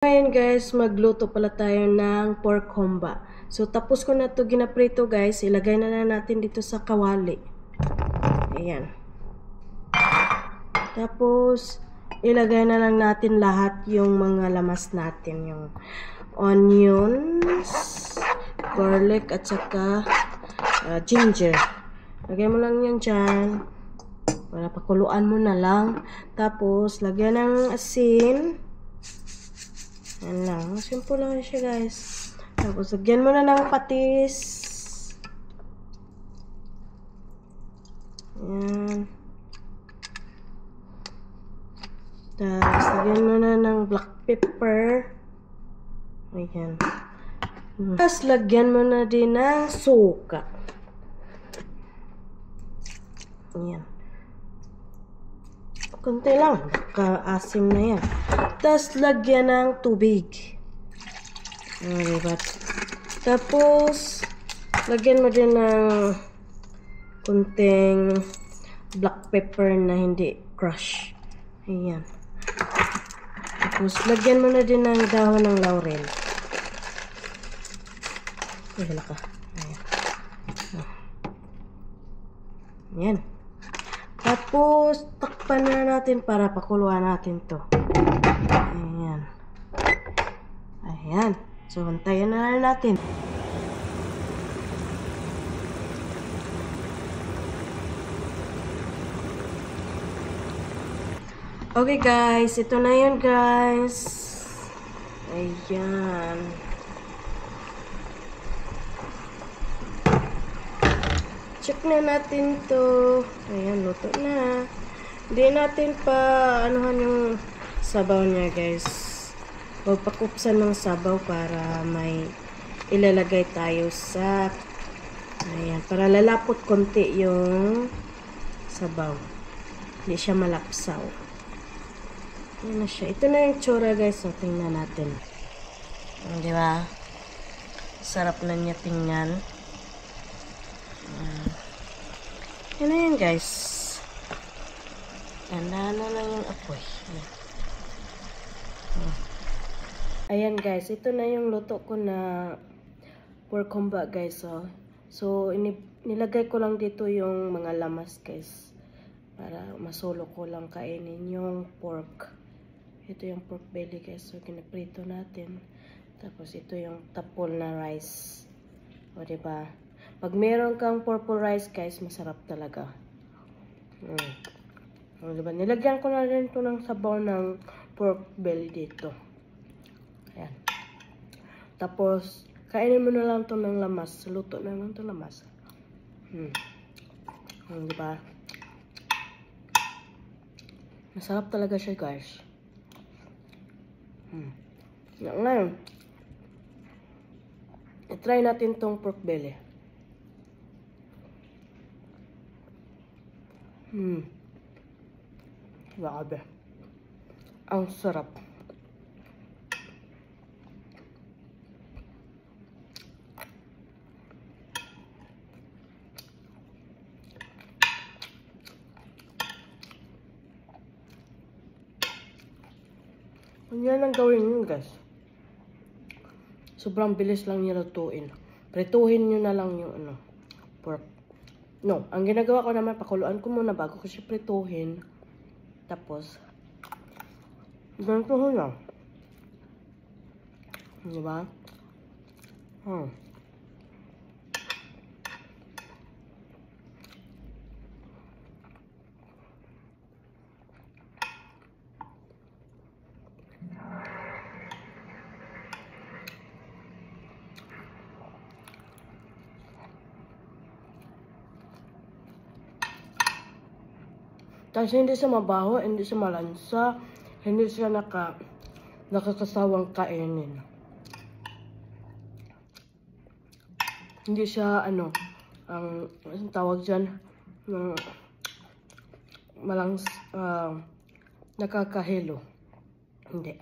Ngayon guys, magluto pala tayo ng pork homba. So tapos ko na to ginaprito guys, ilagay na natin dito sa kawali. Ayan. Tapos ilagay na lang natin lahat yung mga lamas natin, yung onions, garlic at saka ginger. Lagay mo lang yan dyan. Para pakuluan mo na lang. Tapos lagyan ng asin. Yan lang. Simple lang siya guys. Tapos lagyan mo na ng patis. Yan. Tapos lagyan mo na ng black pepper. Ayan. Tapos lagyan mo na din ng suka. Ayan. Kunti lang. Kaasim na yan. Tapos lagyan ng tubig. Diba? Tapos lagyan mo din ng kunting black pepper na hindi crush. Ayan. Tapos lagyan mo na din ng dahon ng laurel. Wala ka. Ayan. Ayan. Tapos takpan na natin para pakuluan natin to. Ayan. Ayan. So, hantayin na natin. Okay guys, ito na yun guys. Ayan. Check na natin to. Ayan, luto na. Hindi natin pa anuhan yung sabaw niya guys. Pagpakupsan ng sabaw para may ilalagay tayo sa ayan, para lalapot konti yung sabaw. Hindi siya malapsaw. Ayan na siya. Ito na yung tsura guys. So, tingnan natin. Di ba? Sarap na niya tingnan. Yan na yan guys. Tanda na lang yung apoy. Ayan guys, ito na yung luto ko na pork homba guys. So nilagay ko lang dito yung mga lamas guys. Para masolo ko lang kainin yung pork. Ito yung pork belly guys. So ginaprito natin. Tapos ito yung tapol na rice. O diba? Pag meron kang purple rice guys, masarap talaga. O diba? Nilagyan ko na rin ito ng sabaw ng pork belly dito. Ayan. Tapos, kainin mo na lang ito ng lamas. Luto na lang ito lamas. Diba? Masarap talaga siya guys. Ngayon, i-try natin tong pork belly. Grabe. Ang sarap. Yan ang gawin nyo guys. Sobrang bilis lang niya lutuin. Prituhin nyo na lang yung pork. No, ang ginagawa ko naman, pakuluan ko muna bago ko siya prituhin. Tapos, ganito ho lang. Diba? Tapos hindi siya mabaho, hindi siya malansa, hindi siya nakakasawang kainin. Hindi siya ang tawag dyan, nakakahilo. Hindi.